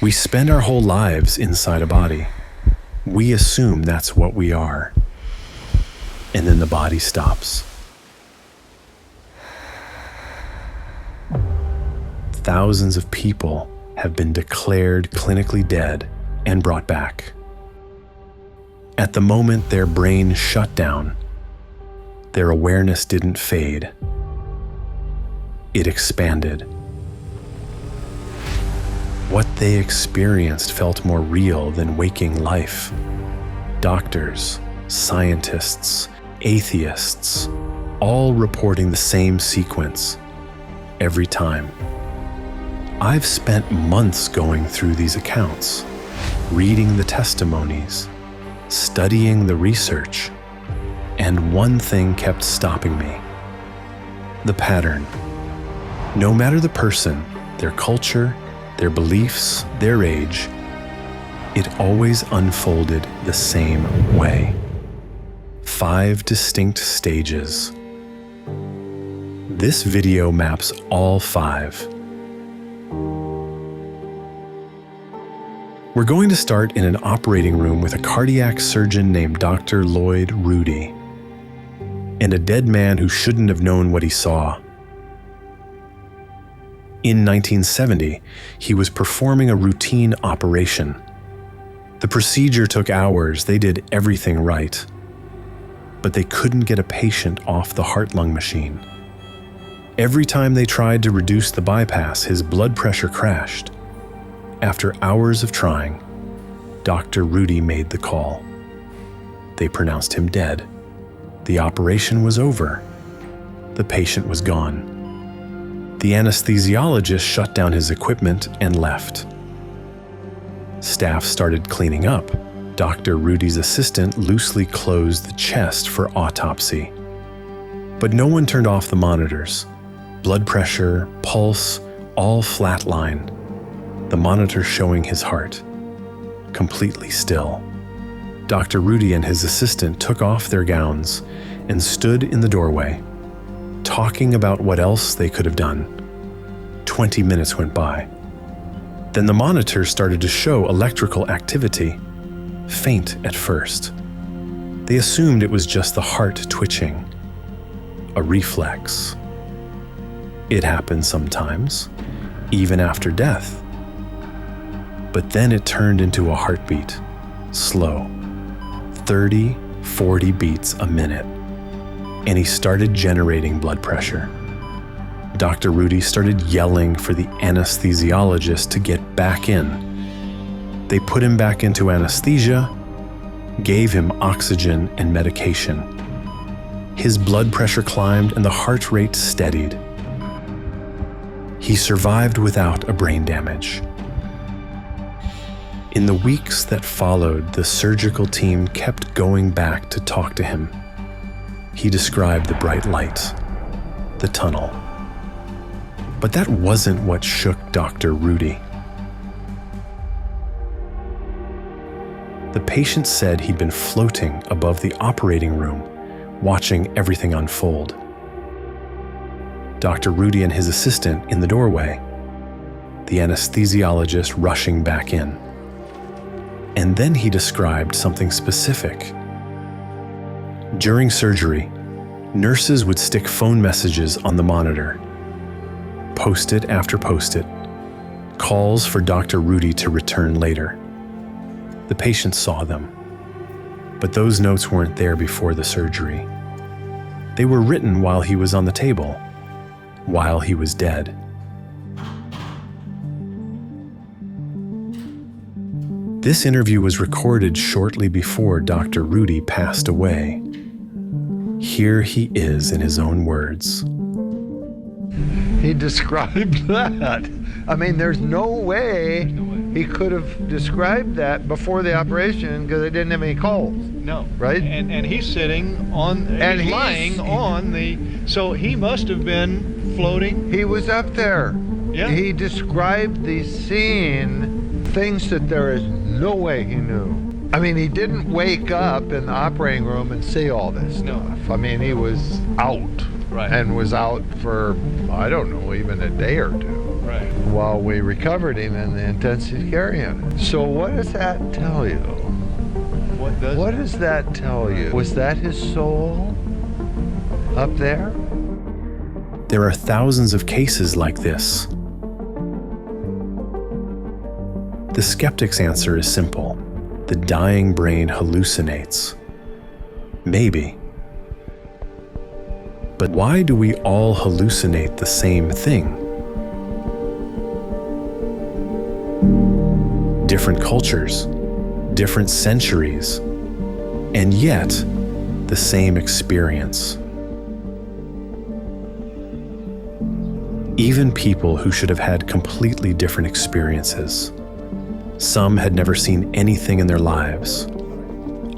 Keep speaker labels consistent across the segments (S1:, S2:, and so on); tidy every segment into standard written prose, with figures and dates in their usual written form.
S1: We spend our whole lives inside a body. We assume that's what we are. And then the body stops. Thousands of people have been declared clinically dead and brought back. At the moment their brain shut down, their awareness didn't fade. It expanded. What they experienced felt more real than waking life. Doctors, scientists, atheists, all reporting the same sequence every time. I've spent months going through these accounts, reading the testimonies, studying the research, and one thing kept stopping me: the pattern. No matter the person, their culture, their beliefs, their age, it always unfolded the same way. 5 distinct stages. This video maps all 5. We're going to start in an operating room with a cardiac surgeon named Dr. Lloyd Rudy, and a dead man who shouldn't have known what he saw. In 1970, he was performing a routine operation. The procedure took hours, they did everything right. But they couldn't get a patient off the heart-lung machine. Every time they tried to reduce the bypass, his blood pressure crashed. After hours of trying, Dr. Rudy made the call. They pronounced him dead. The operation was over. The patient was gone. The anesthesiologist shut down his equipment and left. Staff started cleaning up. Dr. Rudy's assistant loosely closed the chest for autopsy. But no one turned off the monitors. Blood pressure, pulse, all flatline. The monitor showing his heart, completely still. Dr. Rudy and his assistant took off their gowns and stood in the doorway, talking about what else they could have done. 20 minutes went by. Then the monitor started to show electrical activity, faint at first. They assumed it was just the heart twitching, a reflex. It happens sometimes, even after death. But then it turned into a heartbeat, slow, 30, 40 beats a minute, and he started generating blood pressure. Dr. Rudy started yelling for the anesthesiologist to get back in. They put him back into anesthesia, gave him oxygen and medication. His blood pressure climbed and the heart rate steadied. He survived without a brain damage. In the weeks that followed, the surgical team kept going back to talk to him. He described the bright light, the tunnel. But that wasn't what shook Dr. Rudy. The patient said he'd been floating above the operating room, watching everything unfold. Dr. Rudy and his assistant in the doorway, the anesthesiologist rushing back in. And then he described something specific. During surgery, nurses would stick phone messages on the monitor, post-it after post-it, calls for Dr. Rudy to return later. The patient saw them, but those notes weren't there before the surgery. They were written while he was on the table, while he was dead. This interview was recorded shortly before Dr. Rudy passed away. Here he is in his own words.
S2: He described that. I mean, there's no way he could have described that before the operation because they didn't have any calls.
S3: No.
S2: Right?
S3: And he's sitting on, and he's lying on the, so he must have been floating.
S2: He was up there.
S3: Yeah.
S2: He described the scene, things that there is no way he knew. I mean, he didn't wake up in the operating room and see all this stuff.
S3: No.
S2: I mean, he was out.
S3: Right.
S2: And was out for, I don't know, even a day or two.
S3: Right.
S2: while we recovered him in the intensive care unit. So what does that tell you? What does that tell you? Was that his soul up there?
S1: There are thousands of cases like this. The skeptic's answer is simple. The dying brain hallucinates. Maybe. But why do we all hallucinate the same thing? Different cultures, different centuries, and yet the same experience. Even people who should have had completely different experiences. Some had never seen anything in their lives.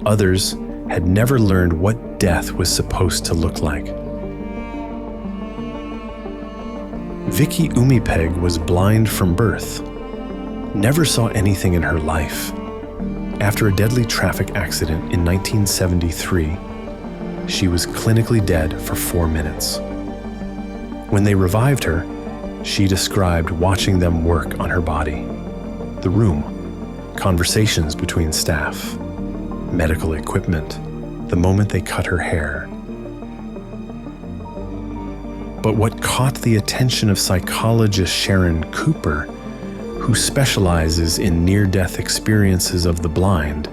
S1: Others had never learned what death was supposed to look like. Vicky Umipeg was blind from birth, never saw anything in her life. After a deadly traffic accident in 1973, she was clinically dead for 4 minutes. When they revived her, she described watching them work on her body, the room, conversations between staff, medical equipment, the moment they cut her hair. But what caught the attention of psychologist Sharon Cooper, who specializes in near-death experiences of the blind,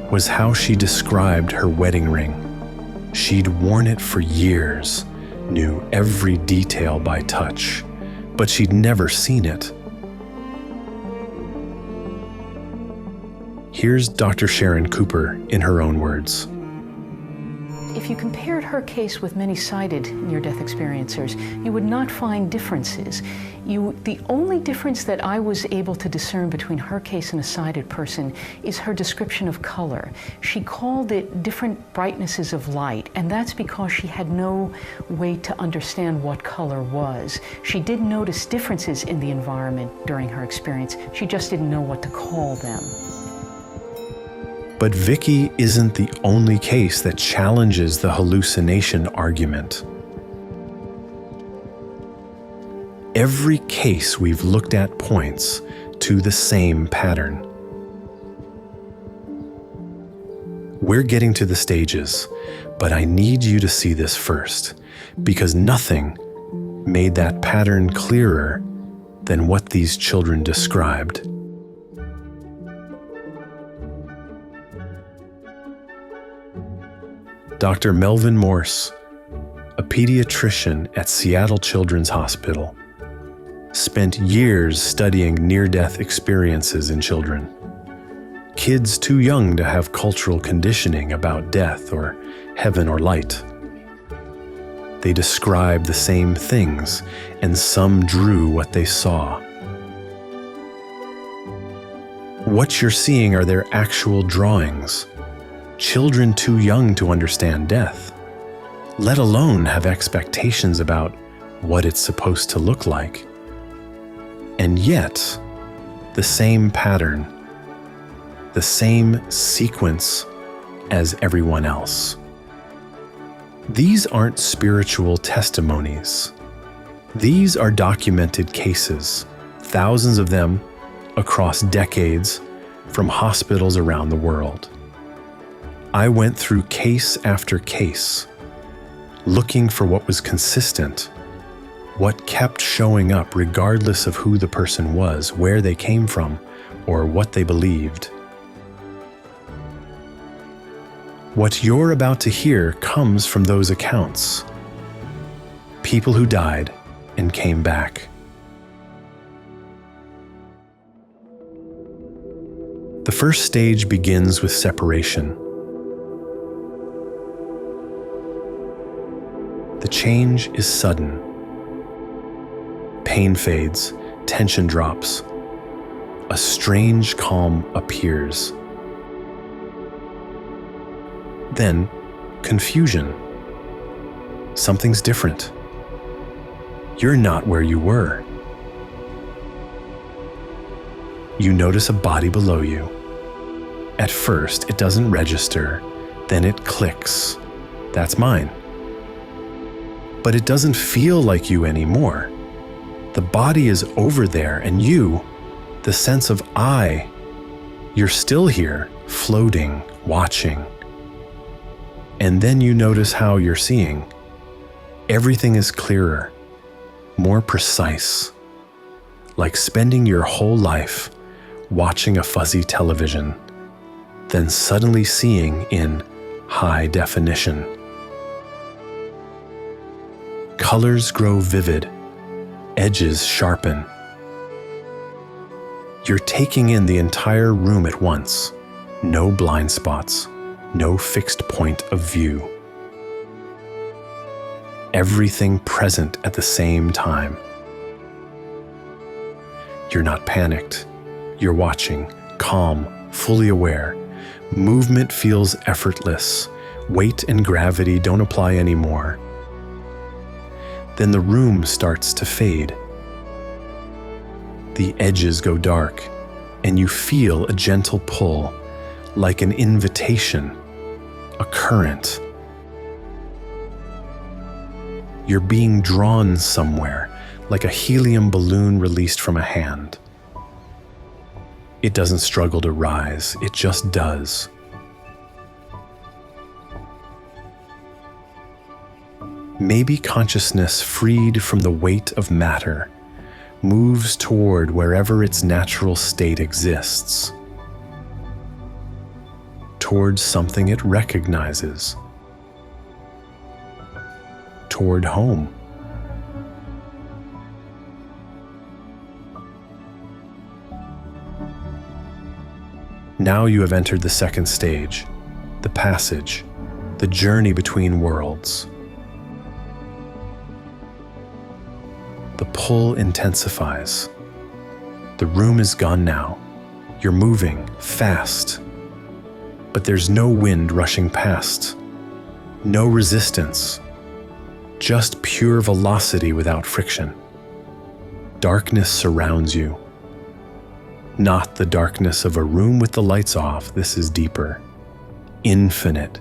S1: was how she described her wedding ring. She'd worn it for years, knew every detail by touch, but she'd never seen it. Here's Dr. Sharon Cooper in her own words.
S4: If you compared her case with many sighted near-death experiencers, you would not find differences. The only difference that I was able to discern between her case and a sighted person is her description of color. She called it different brightnesses of light, and that's because she had no way to understand what color was. She did notice differences in the environment during her experience. She just didn't know what to call them.
S1: But Vicky isn't the only case that challenges the hallucination argument. Every case we've looked at points to the same pattern. We're getting to the stages, but I need you to see this first, because nothing made that pattern clearer than what these children described. Dr. Melvin Morse, a pediatrician at Seattle Children's Hospital, spent years studying near-death experiences in children. Kids too young to have cultural conditioning about death or heaven or light. They described the same things, and some drew what they saw. What you're seeing are their actual drawings. Children too young to understand death, let alone have expectations about what it's supposed to look like. And yet, the same pattern, the same sequence as everyone else. These aren't spiritual testimonies. These are documented cases, thousands of them across decades from hospitals around the world. I went through case after case, looking for what was consistent, what kept showing up regardless of who the person was, where they came from, or what they believed. What you're about to hear comes from those accounts. People who died and came back. The first stage begins with separation. The change is sudden. Pain fades, tension drops. A strange calm appears. Then, confusion. Something's different. You're not where you were. You notice a body below you. At first, it doesn't register, then it clicks. That's mine. But it doesn't feel like you anymore. The body is over there, and you, the sense of I, you're still here, floating, watching. And then you notice how you're seeing. Everything is clearer, more precise, like spending your whole life watching a fuzzy television, then suddenly seeing in high definition. Colors grow vivid, edges sharpen. You're taking in the entire room at once, no blind spots, no fixed point of view. Everything present at the same time. You're not panicked. You're watching, calm, fully aware. Movement feels effortless. Weight and gravity don't apply anymore. Then the room starts to fade. The edges go dark, and you feel a gentle pull, like an invitation, a current. You're being drawn somewhere, like a helium balloon released from a hand. It doesn't struggle to rise, it just does. Maybe consciousness, freed from the weight of matter, moves toward wherever its natural state exists, towards something it recognizes, toward home. Now you have entered the second stage, the passage, the journey between worlds. The pull intensifies. The room is gone now. You're moving fast, but there's no wind rushing past, no resistance, just pure velocity without friction. Darkness surrounds you. Not the darkness of a room with the lights off. This is deeper, infinite.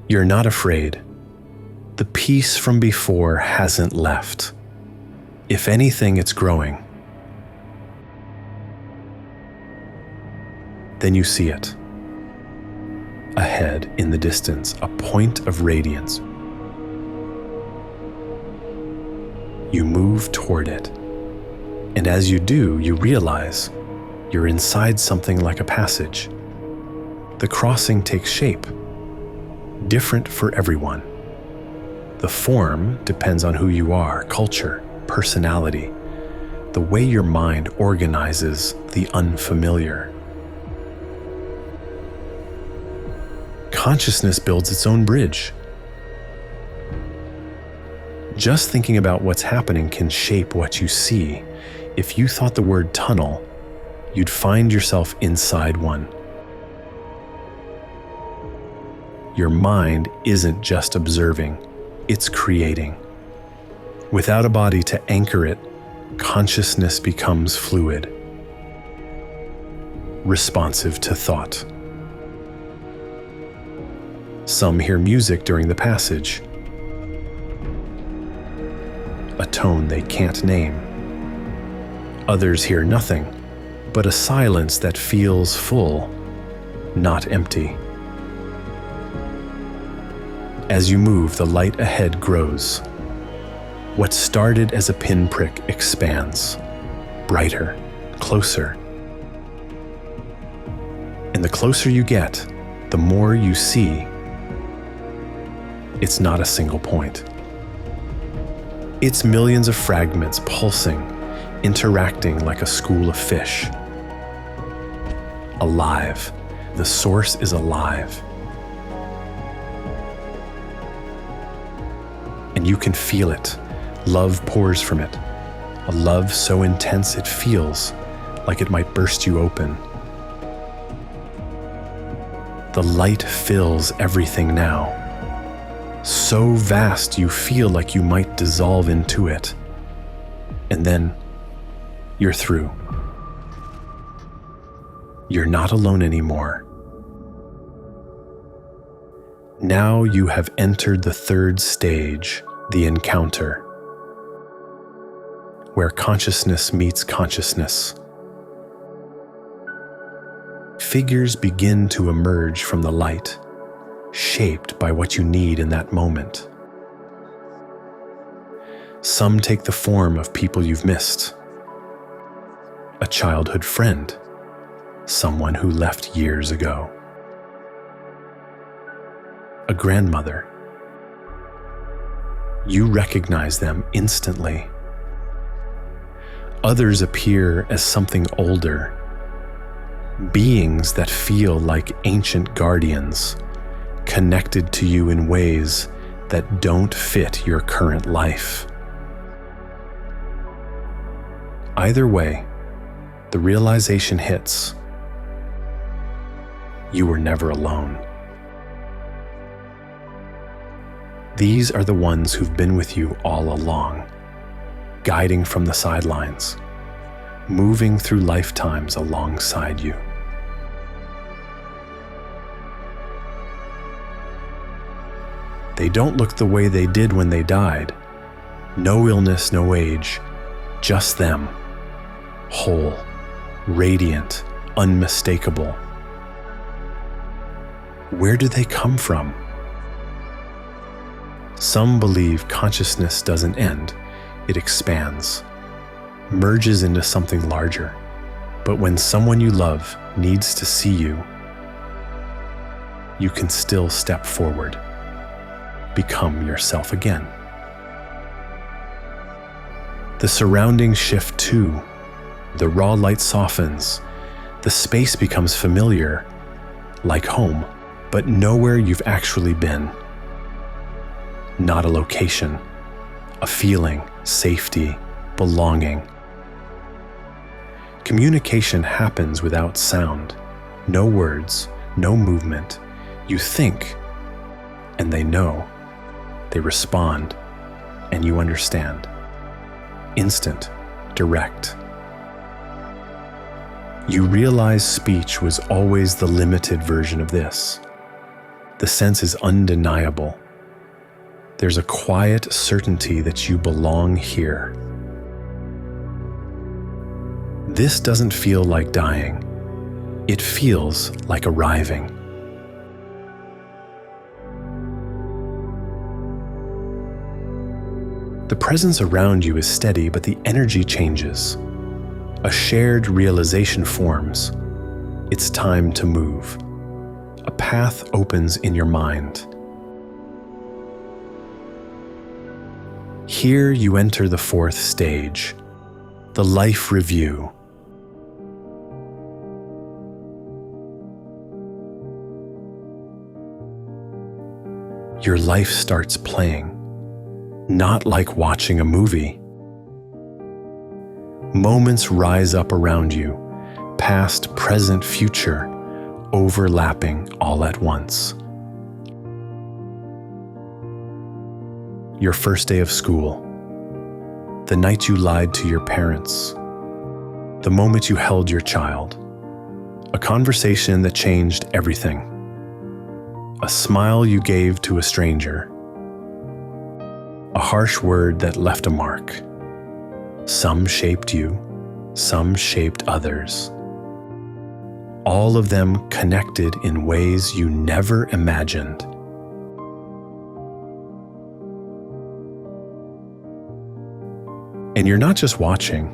S1: You're not afraid. The peace from before hasn't left. If anything, it's growing. Then you see it. Ahead, in the distance, a point of radiance. You move toward it. And as you do, you realize you're inside something like a passage. The crossing takes shape, different for everyone. The form depends on who you are, culture, personality, the way your mind organizes the unfamiliar. Consciousness builds its own bridge. Just thinking about what's happening can shape what you see. If you thought the word tunnel, you'd find yourself inside one. Your mind isn't just observing, it's creating. Without a body to anchor it, consciousness becomes fluid, responsive to thought. Some hear music during the passage, a tone they can't name. Others hear nothing, but a silence that feels full, not empty. As you move, the light ahead grows. What started as a pinprick expands, brighter, closer. And the closer you get, the more you see. It's not a single point. It's millions of fragments pulsing, interacting like a school of fish. Alive. The source is alive. And you can feel it. Love pours from it. A love so intense it feels like it might burst you open. The light fills everything now. So vast you feel like you might dissolve into it. And then you're through. You're not alone anymore. Now you have entered the third stage, the encounter. where consciousness meets consciousness. Figures begin to emerge from the light, shaped by what you need in that moment. Some take the form of people you've missed. A childhood friend, someone who left years ago. A grandmother. You recognize them instantly. Others appear as something older, beings that feel like ancient guardians, connected to you in ways that don't fit your current life. Either way, the realization hits: you were never alone. These are the ones who've been with you all along, guiding from the sidelines, moving through lifetimes alongside you. They don't look the way they did when they died. No illness, no age, just them, whole, radiant, unmistakable. Where do they come from? Some believe consciousness doesn't end, it expands, merges into something larger. But when someone you love needs to see you, you can still step forward, become yourself again. The surroundings shift too. The raw light softens. The space becomes familiar, like home, but nowhere you've actually been. Not a location, a feeling, safety, belonging. Communication happens without sound, no words, no movement. You think, and they know. They respond, and you understand. Instant, direct. You realize speech was always the limited version of this. The sense is undeniable. There's a quiet certainty that you belong here. This doesn't feel like dying. It feels like arriving. The presence around you is steady, but the energy changes. A shared realization forms. It's time to move. A path opens in your mind. Here you enter the fourth stage, the life review. Your life starts playing, not like watching a movie. Moments rise up around you, past, present, future, overlapping all at once. Your first day of school, the night you lied to your parents, the moment you held your child, a conversation that changed everything, a smile you gave to a stranger, a harsh word that left a mark. Some shaped you, some shaped others. All of them connected in ways you never imagined. And you're not just watching,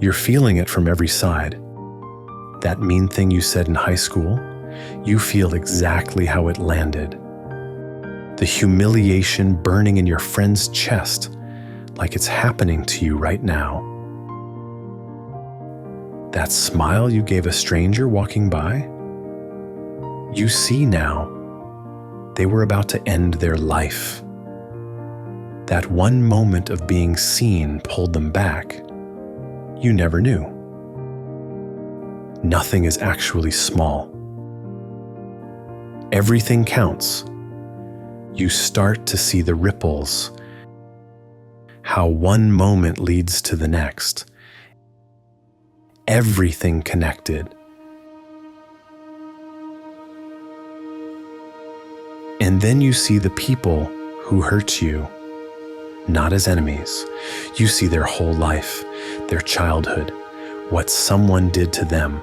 S1: you're feeling it from every side. That mean thing you said in high school, you feel exactly how it landed. The humiliation burning in your friend's chest, like it's happening to you right now. That smile you gave a stranger walking by, you see now, they were about to end their life. That one moment of being seen pulled them back. You never knew. Nothing is actually small. Everything counts. You start to see the ripples, how one moment leads to the next. Everything connected. And then you see the people who hurt you. not as enemies. You see their whole life, their childhood, what someone did to them,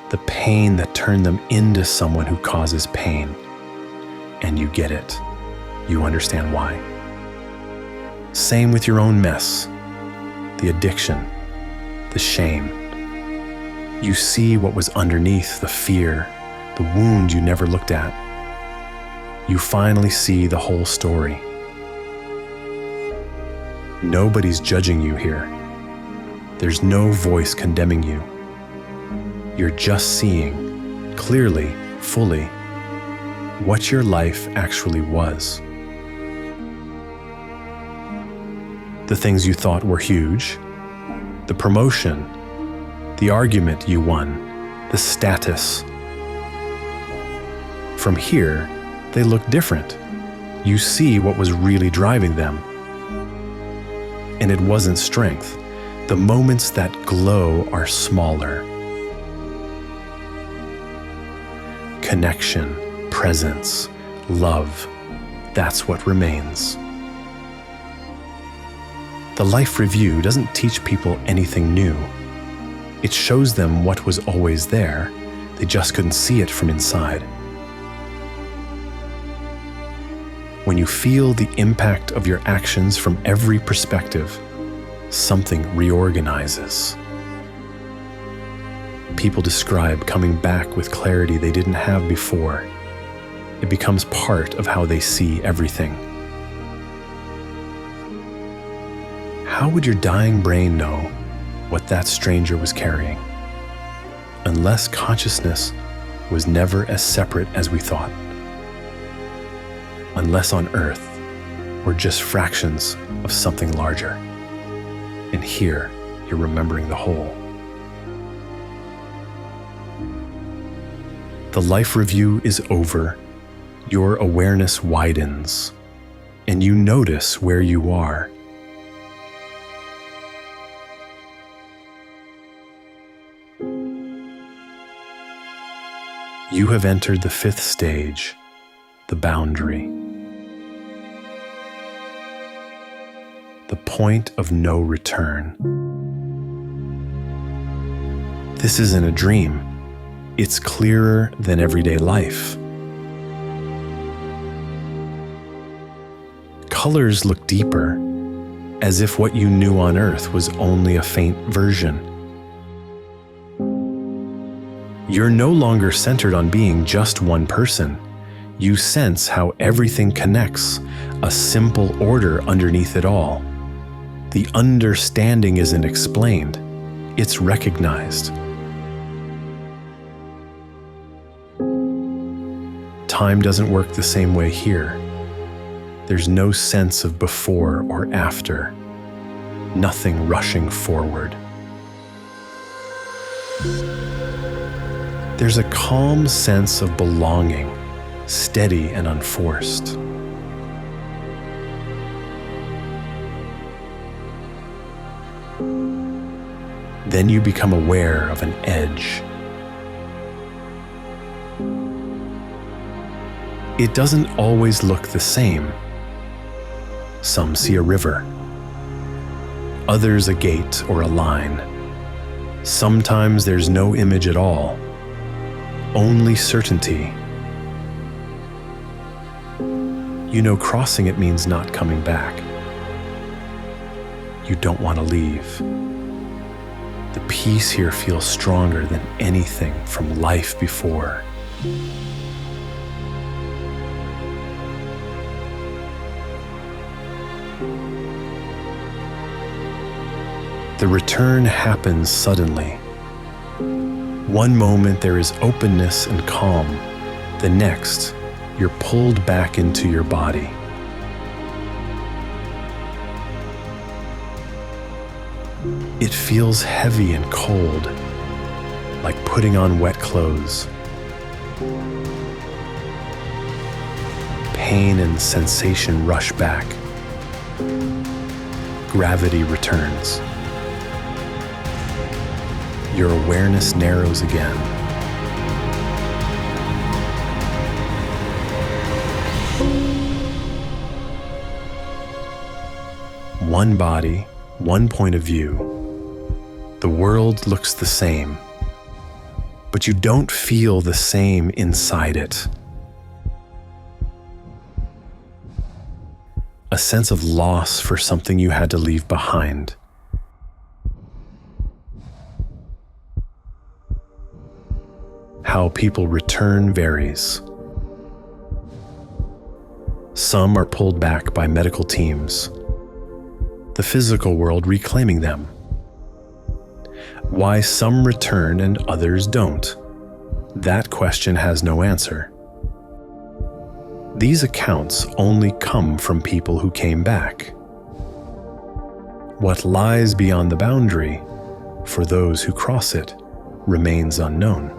S1: the pain that turned them into someone who causes pain. And you get it. You understand why. Same with your own mess, the addiction, the shame. You see what was underneath, the fear, the wound you never looked at. You finally see the whole story. Nobody's judging you here. There's no voice condemning you. You're just seeing, clearly, fully, what your life actually was. The things you thought were huge, the promotion, the argument you won, the status. From here, they look different. You see what was really driving them. And it wasn't strength. The moments that glow are smaller. Connection, presence, love, that's what remains. The life review doesn't teach people anything new. It shows them what was always there. They just couldn't see it from inside. When you feel the impact of your actions from every perspective, something reorganizes. People describe coming back with clarity they didn't have before. It becomes part of how they see everything. How would your dying brain know what that stranger was carrying? Unless consciousness was never as separate as we thought. Unless on Earth we're just fractions of something larger. And here you're remembering the whole. The life review is over. Your awareness widens, and you notice where you are. You have entered the 5th stage, the boundary. The point of no return. This isn't a dream. It's clearer than everyday life. Colors look deeper, as if what you knew on Earth was only a faint version. You're no longer centered on being just one person. You sense how everything connects, a simple order underneath it all. The understanding isn't explained, it's recognized. Time doesn't work the same way here. There's no sense of before or after, nothing rushing forward. There's a calm sense of belonging, steady and unforced. Then you become aware of an edge. It doesn't always look the same. Some see a river, others a gate or a line. Sometimes there's no image at all, only certainty. You know crossing it means not coming back. You don't want to leave. The peace here feels stronger than anything from life before. The return happens suddenly. One moment there is openness and calm. The next, you're pulled back into your body. It feels heavy and cold, like putting on wet clothes. Pain and sensation rush back. Gravity returns. Your awareness narrows again. one body, one point of view. The world looks the same, but you don't feel the same inside it. A sense of loss for something you had to leave behind. How people return varies. Some are pulled back by medical teams, the physical world reclaiming them. Why some return and others don't? That question has no answer. These accounts only come from people who came back. What lies beyond the boundary, for those who cross it, remains unknown.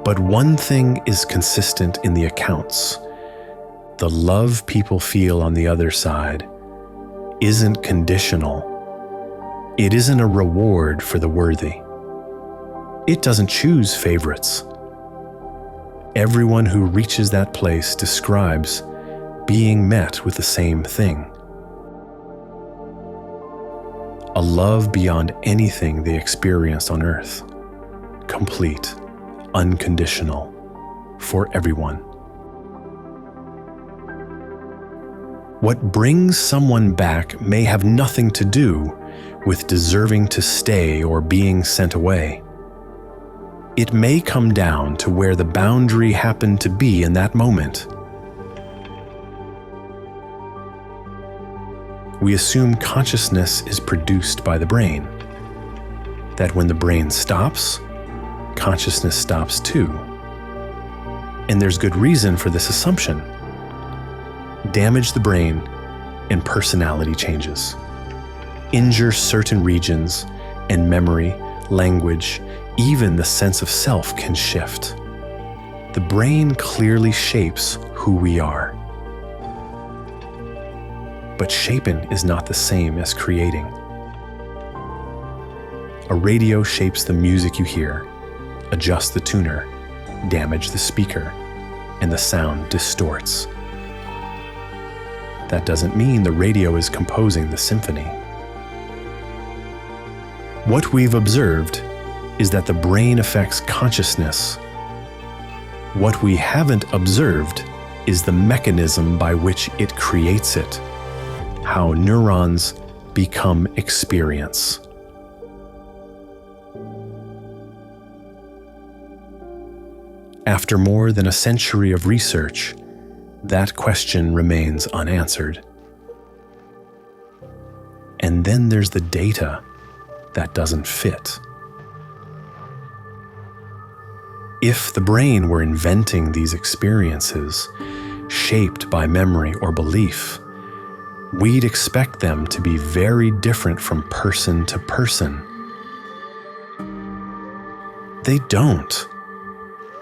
S1: But one thing is consistent in the accounts. The love people feel on the other side isn't conditional. It isn't a reward for the worthy. It doesn't choose favorites. Everyone who reaches that place describes being met with the same thing. A love beyond anything they experienced on earth. Complete. Unconditional, for everyone. What brings someone back may have nothing to do with deserving to stay or being sent away. It may come down to where the boundary happened to be in that moment. We assume consciousness is produced by the brain, that when the brain stops, consciousness stops too. And there's good reason for this assumption. Damage the brain and personality changes. Injure certain regions and memory, language, even the sense of self can shift. The brain clearly shapes who we are. But shaping is not the same as creating. A radio shapes the music you hear. Adjust the tuner, damage the speaker, and the sound distorts. That doesn't mean the radio is composing the symphony. What we've observed is that the brain affects consciousness. What we haven't observed is the mechanism by which it creates it, how neurons become experience. After more than a century of research, that question remains unanswered. And then there's the data that doesn't fit. If the brain were inventing these experiences, shaped by memory or belief, we'd expect them to be very different from person to person. They don't.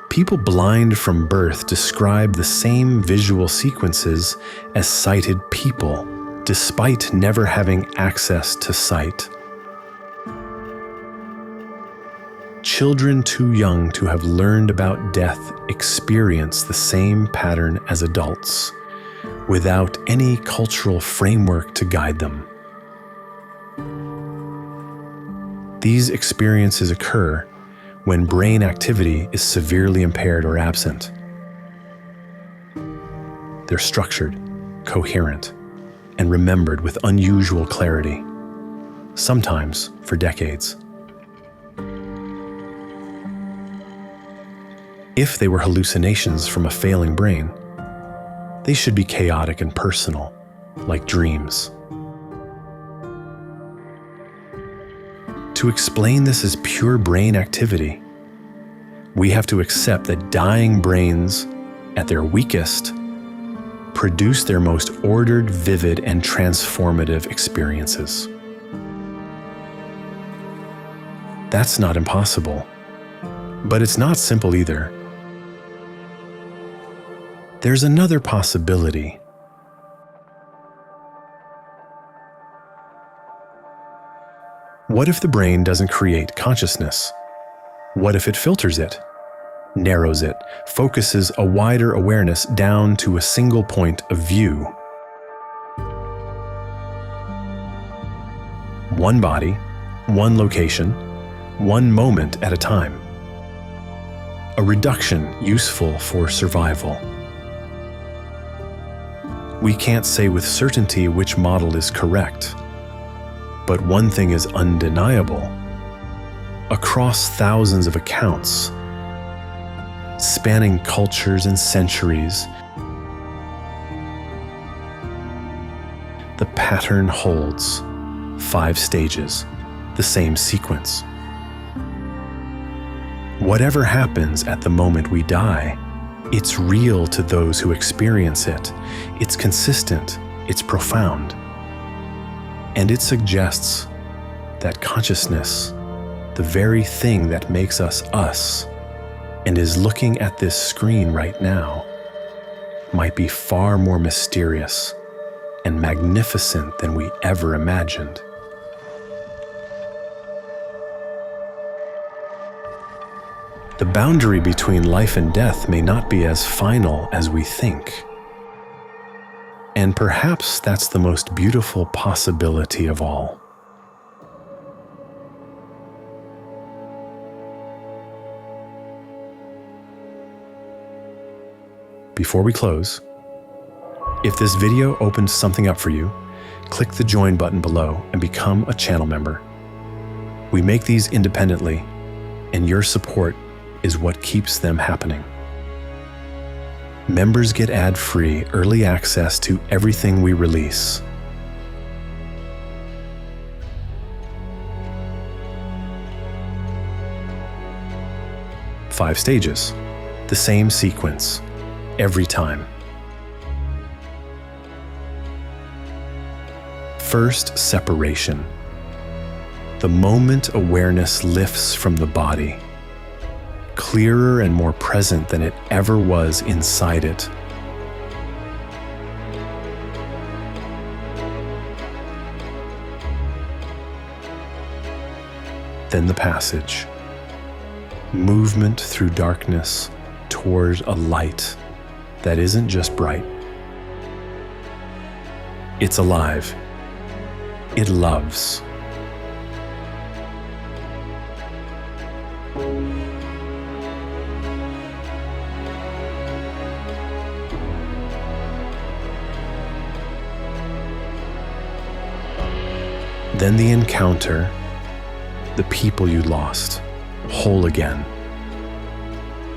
S1: People blind from birth describe the same visual sequences as sighted people, despite never having access to sight. Children too young to have learned about death experience the same pattern as adults, without any cultural framework to guide them. These experiences occur when brain activity is severely impaired or absent. They're structured, coherent, and remembered with unusual clarity, sometimes for decades. If they were hallucinations from a failing brain, they should be chaotic and personal, like dreams. To explain this as pure brain activity, we have to accept that dying brains, at their weakest, produce their most ordered, vivid, and transformative experiences. That's not impossible, but it's not simple either. There's another possibility. What if the brain doesn't create consciousness? What if it filters it, narrows it, focuses a wider awareness down to a single point of view? One body, one location, one moment at a time. A reduction useful for survival. We can't say with certainty which model is correct, but one thing is undeniable. Across thousands of accounts, spanning cultures and centuries, the pattern holds. 5 stages, the same sequence. Whatever happens at the moment we die, it's real to those who experience it. It's consistent, it's profound. And it suggests that consciousness, the very thing that makes us us, and is looking at this screen right now, might be far more mysterious and magnificent than we ever imagined. The boundary between life and death may not be as final as we think. And perhaps that's the most beautiful possibility of all. Before we close, if this video opens something up for you, click the join button below and become a channel member. We make these independently, and your support is what keeps them happening. Members get ad-free early access to everything we release. Five stages, the same sequence, every time. First, separation. The moment awareness lifts from the body, clearer and more present than it ever was inside it. Then the passage. Movement through darkness toward a light that isn't just bright. It's alive. It loves. Then the encounter, the people you lost, whole again,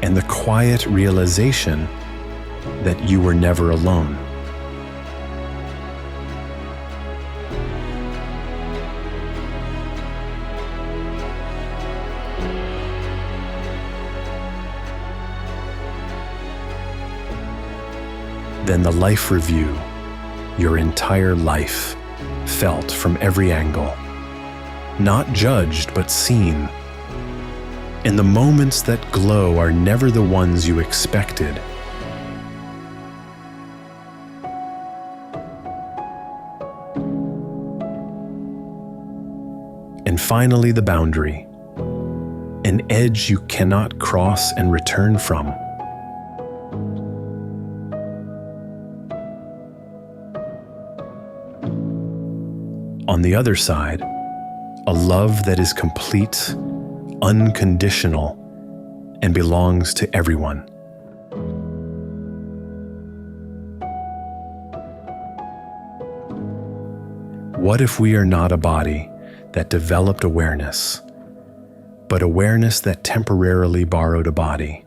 S1: and the quiet realization that you were never alone. Then the life review, your entire life, felt from every angle, not judged but seen. And the moments that glow are never the ones you expected. And finally, the boundary, an edge you cannot cross and return from. On the other side, a love that is complete, unconditional, and belongs to everyone. What if we are not a body that developed awareness, but awareness that temporarily borrowed a body?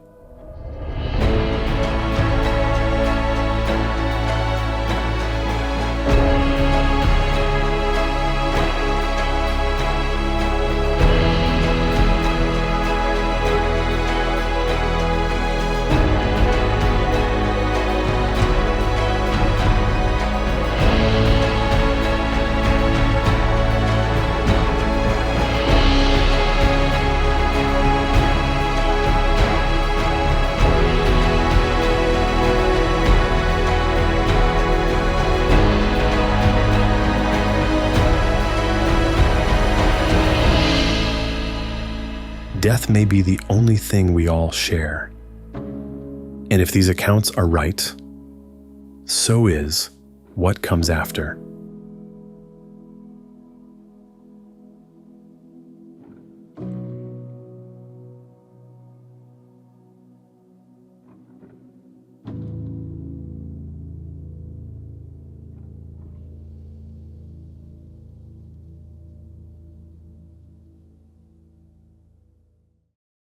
S1: death may be the only thing we all share. And if these accounts are right, so is what comes after.